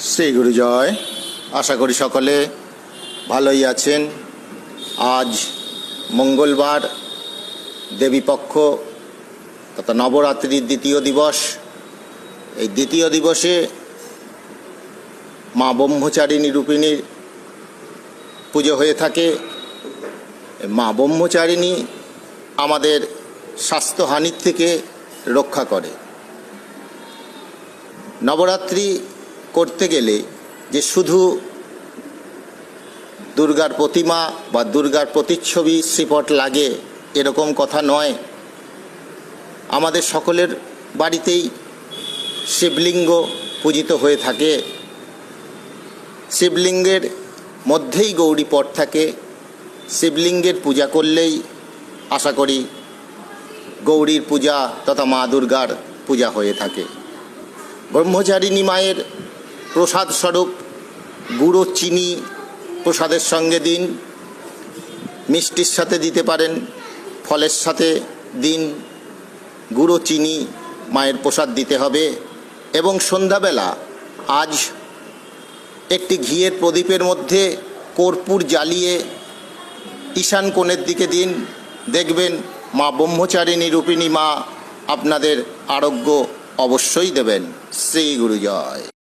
শ্রী গুরুজয়। আশা করি সকলে ভালোই আছেন। আজ মঙ্গলবার, দেবীপক্ষ তথা নবরাত্রির দ্বিতীয় দিবস। এই দ্বিতীয় দিবসে মা ব্রহ্মচারিণী রূপিণীর পুজো হয়ে থাকে। মা ব্রহ্মচারিণী আমাদের স্বাস্থ্যহানির থেকে রক্ষা করে। নবরাত্রি করতে গেলে যে শুধু দুর্গার প্রতিমা বা দুর্গার প্রতিচ্ছবি শ্রীপট লাগে এরকম কথা নয়। আমাদের সকলের বাড়িতেই শিবলিঙ্গ পূজিত হয়ে থাকে। শিবলিঙ্গের মধ্যেই গৌরীপট থাকে। শিবলিঙ্গের পূজা করলেই আশা করি গৌরীর পূজা তথা মা দুর্গার পূজা হয়ে থাকে। ব্রহ্মচারিণী মায়ের প্রসাদ স্বরূপ গুঁড়ো চিনি প্রসাদের সঙ্গে দিন, মিষ্টির সাথে দিতে পারেন, ফলের সাথে দিন। গুঁড়ো চিনি মায়ের প্রসাদ দিতে হবে। এবং সন্ধ্যাবেলা আজ একটি ঘিয়ের প্রদীপের মধ্যে কর্পূর জ্বালিয়ে ঈশান কোণের দিকে দিন। দেখবেন মা ব্রহ্মচারিণী রূপিণী মা আপনাদের আরোগ্য অবশ্যই দেবেন। শ্রী গুরুজয়।